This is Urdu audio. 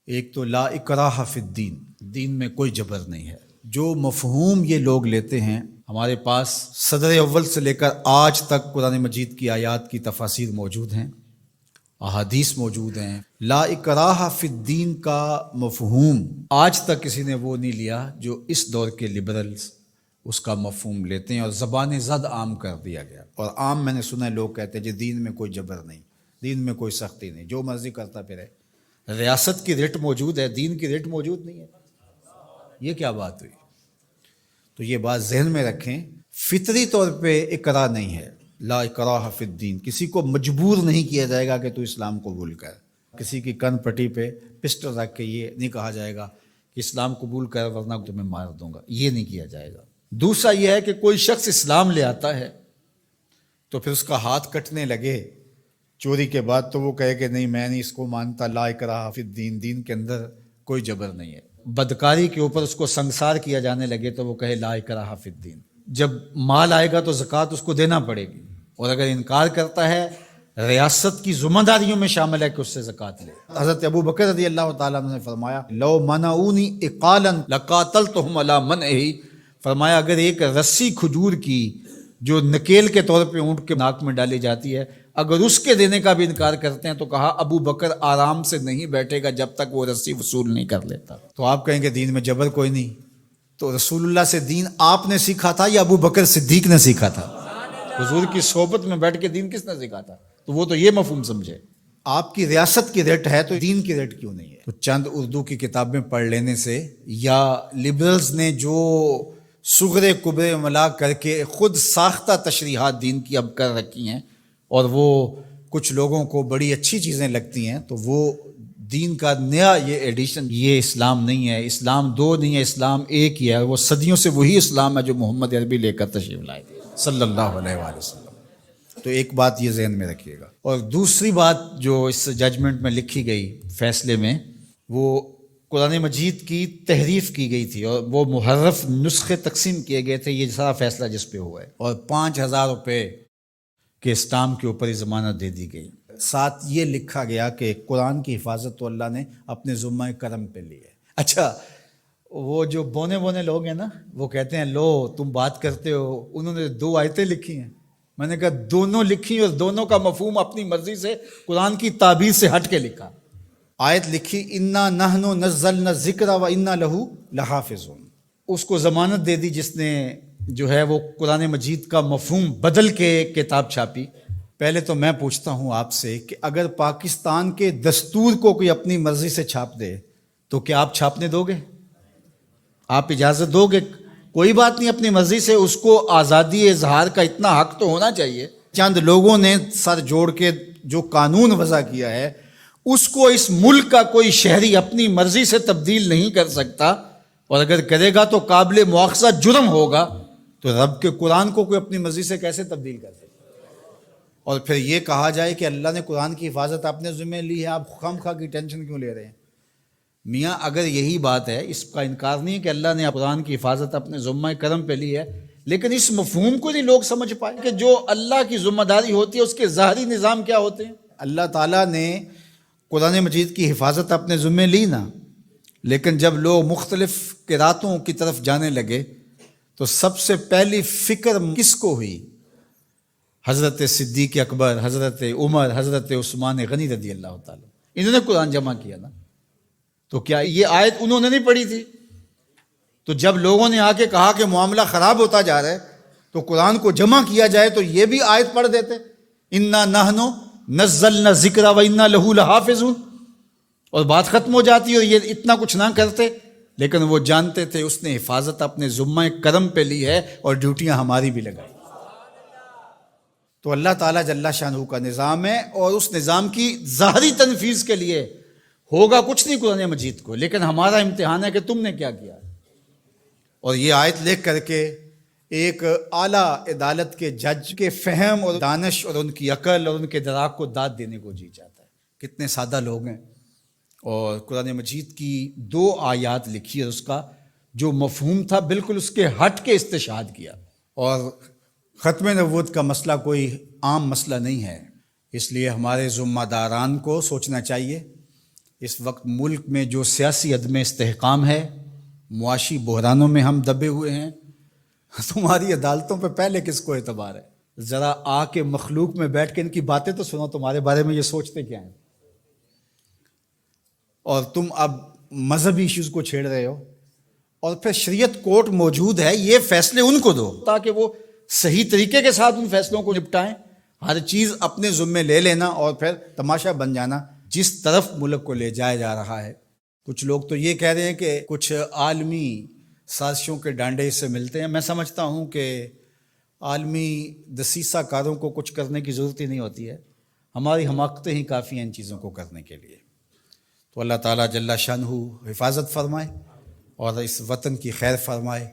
ایک تو لا اکراہ فی الدین، دین میں کوئی جبر نہیں ہے۔ جو مفہوم یہ لوگ لیتے ہیں، ہمارے پاس صدر اول سے لے کر آج تک قرآن مجید کی آیات کی تفاسیر موجود ہیں، احادیث موجود ہیں۔ لا اکراہ فی الدین کا مفہوم آج تک کسی نے وہ نہیں لیا جو اس دور کے لبرلز اس کا مفہوم لیتے ہیں، اور زبان زد عام کر دیا گیا۔ اور عام میں نے سنا ہے لوگ کہتے ہیں جی دین میں کوئی جبر نہیں، دین میں کوئی سختی نہیں، جو مرضی کرتا پھرے۔ ریاست کی رٹ موجود ہے، دین کی رٹ موجود نہیں ہے، یہ کیا بات ہوئی؟ تو یہ بات ذہن میں رکھیں، فطری طور پہ اکراہ نہیں ہے۔ لا اکراہ فی الدین، کسی کو مجبور نہیں کیا جائے گا کہ تو اسلام قبول کر۔ کسی کی کن پٹی پہ پسٹل رکھ کے یہ نہیں کہا جائے گا کہ اسلام قبول کر ورنہ تمہیں مار دوں گا، یہ نہیں کیا جائے گا۔ دوسرا یہ ہے کہ کوئی شخص اسلام لے آتا ہے تو پھر اس کا ہاتھ کٹنے لگے چوری کے بعد، تو وہ کہے کہ نہیں میں نہیں اس کو مانتا، لا اکراہ فی الدین، دین کے اندر کوئی جبر نہیں ہے۔ بدکاری کے اوپر اس کو سنگسار کیا جانے لگے تو وہ کہے لا اکراہ فی الدین۔ جب مال آئے گا تو زکوٰۃ اس کو دینا پڑے گی، اور اگر انکار کرتا ہے ریاست کی ذمہ داریوں میں شامل ہے کہ اس سے زکوٰۃ لے۔ حضرت ابو بکر رضی اللہ تعالیٰ عنہ نے فرمایا لو منعونی اقالا لقاتلتہم علی منعہ، فرمایا اگر ایک رسی کھجور کی جو نکیل کے طور پہ اونٹ کے ناک میں ڈالی جاتی ہے، اگر اس کے دینے کا بھی انکار کرتے ہیں تو کہا ابو بکر آرام سے نہیں بیٹھے گا جب تک وہ رسی وصول نہیں کر لیتا۔ تو آپ کہیں گے دین میں جبر کوئی نہیں، تو رسول اللہ سے دین آپ نے سیکھا تھا یا ابو بکر صدیق نے سیکھا تھا؟ حضور کی صحبت میں بیٹھ کے دین کس نے سیکھا تھا؟ تو وہ تو یہ مفہوم سمجھے، آپ کی ریاست کی ریٹ ہے تو دین کی ریٹ کیوں نہیں ہے؟ تو چند اردو کی کتابیں پڑھ لینے سے یا لبرلز نے جو صغرے کبرے ملا کر کے خود ساختہ تشریحات دین کی اب کر رکھی ہیں، اور وہ کچھ لوگوں کو بڑی اچھی چیزیں لگتی ہیں، تو وہ دین کا نیا یہ ایڈیشن، یہ اسلام نہیں ہے، اسلام دو نہیں ہے، اسلام ایک ہی ہے، وہ صدیوں سے وہی اسلام ہے جو محمد عربی لے کر تشریف لائے صلی اللہ علیہ وآلہ وسلم۔ تو ایک بات یہ ذہن میں رکھیے گا۔ اور دوسری بات جو اس ججمنٹ میں لکھی گئی، فیصلے میں، وہ قرآن مجید کی تحریف کی گئی تھی اور وہ محرف نسخے تقسیم کیے گئے تھے، یہ سارا فیصلہ جس پہ ہوا ہے، اور 5,000 روپے کے اسٹامپ کے اوپر ہی ضمانت دے دی گئی۔ ساتھ یہ لکھا گیا کہ قرآن کی حفاظت تو اللہ نے اپنے ذمہ کرم پہ لی ہے۔ اچھا، وہ جو بونے لوگ ہیں نا، وہ کہتے ہیں لو تم بات کرتے ہو، انہوں نے 2 آیتیں لکھی ہیں۔ میں نے کہا دونوں لکھی اور دونوں کا مفہوم اپنی مرضی سے قرآن کی تعبیر سے ہٹ کے لکھا۔ آیت لکھی انا نحن نزلنا الذکر و انا لہ لحافظون، اس کو ضمانت دے دی جس نے جو ہے وہ قرآن مجید کا مفہوم بدل کے کتاب چھاپی۔ پہلے تو میں پوچھتا ہوں آپ سے کہ اگر پاکستان کے دستور کو کوئی اپنی مرضی سے چھاپ دے تو کیا آپ چھاپنے دو گے؟ آپ اجازت دو گے؟ کوئی بات نہیں، اپنی مرضی سے، اس کو آزادی اظہار کا اتنا حق تو ہونا چاہیے۔ چند لوگوں نے سر جوڑ کے جو قانون وضع کیا ہے اس کو اس ملک کا کوئی شہری اپنی مرضی سے تبدیل نہیں کر سکتا، اور اگر کرے گا تو قابل مواخذہ جرم ہوگا۔ تو رب کے قرآن کو کوئی اپنی مرضی سے کیسے تبدیل کر سکتا؟ اور پھر یہ کہا جائے کہ اللہ نے قرآن کی حفاظت اپنے ذمہ لی ہے، آپ خام خواہ کی ٹینشن کیوں لے رہے ہیں؟ میاں اگر یہی بات ہے، اس کا انکار نہیں ہے کہ اللہ نے قرآن کی حفاظت اپنے ذمہ کرم پہ لی ہے، لیکن اس مفہوم کو نہیں لوگ سمجھ پائے کہ جو اللہ کی ذمہ داری ہوتی ہے اس کے ظاہری نظام کیا ہوتے ہیں۔ اللہ تعالیٰ نے قرآن مجید کی حفاظت اپنے ذمہ لی نا، لیکن جب لوگ مختلف قراتوں کی طرف جانے لگے تو سب سے پہلی فکر کس کو ہوئی؟ حضرت صدیق اکبر، حضرت عمر، حضرت عثمان غنی رضی اللہ تعالیٰ، انہوں نے قرآن جمع کیا نا۔ تو کیا یہ آیت انہوں نے نہیں پڑھی تھی؟ تو جب لوگوں نے آ کے کہا کہ معاملہ خراب ہوتا جا رہا ہے تو قرآن کو جمع کیا جائے تو یہ بھی آیت پڑھ دیتے، انا نحن نزلنا الذکر و انا لہ لحافظون، اور بات ختم ہو جاتی اور یہ اتنا کچھ نہ کرتے۔ لیکن وہ جانتے تھے اس نے حفاظت اپنے ذمہ کرم پہ لی ہے اور ڈیوٹیاں ہماری بھی لگائی۔ تو اللہ تعالیٰ جل شانہ کا نظام ہے، اور اس نظام کی ظاہری تنفیذ کے لیے ہوگا کچھ نہیں قرآن مجید کو، لیکن ہمارا امتحان ہے کہ تم نے کیا کیا۔ اور یہ آیت لکھ کر کے ایک اعلیٰ عدالت کے جج کے فہم اور دانش اور ان کی عقل اور ان کے دراک کو داد دینے کو جی چاہتا ہے۔ کتنے سادہ لوگ ہیں، اور قرآن مجید کی 2 آیات لکھی اور اس کا جو مفہوم تھا بالکل اس کے ہٹ کے استشہاد کیا۔ اور ختم نبوت کا مسئلہ کوئی عام مسئلہ نہیں ہے، اس لیے ہمارے ذمہ داران کو سوچنا چاہیے، اس وقت ملک میں جو سیاسی عدم استحکام ہے، معاشی بحرانوں میں ہم دبے ہوئے ہیں، تمہاری عدالتوں پہ پہلے کس کو اعتبار ہے؟ ذرا آ کے مخلوق میں بیٹھ کے ان کی باتیں تو سنو، تمہارے بارے میں یہ سوچتے کیا ہیں؟ اور تم اب مذہبی ایشوز کو چھیڑ رہے ہو، اور پھر شریعت کورٹ موجود ہے، یہ فیصلے ان کو دو تاکہ وہ صحیح طریقے کے ساتھ ان فیصلوں کو نپٹائیں۔ ہر چیز اپنے ذمے لے لینا اور پھر تماشا بن جانا جس طرف ملک کو لے جایا جا رہا ہے۔ کچھ لوگ تو یہ کہہ رہے ہیں کہ کچھ عالمی سازشوں کے ڈانڈے اس سے ملتے ہیں۔ میں سمجھتا ہوں کہ عالمی دسیسہ کاروں کو کچھ کرنے کی ضرورت ہی نہیں ہوتی ہے، ہماری حماقتیں ہی کافی ہیں ان چیزوں کو کرنے کے لیے۔ تو اللہ تعالیٰ جل شانہ حفاظت فرمائے اور اس وطن کی خیر فرمائے۔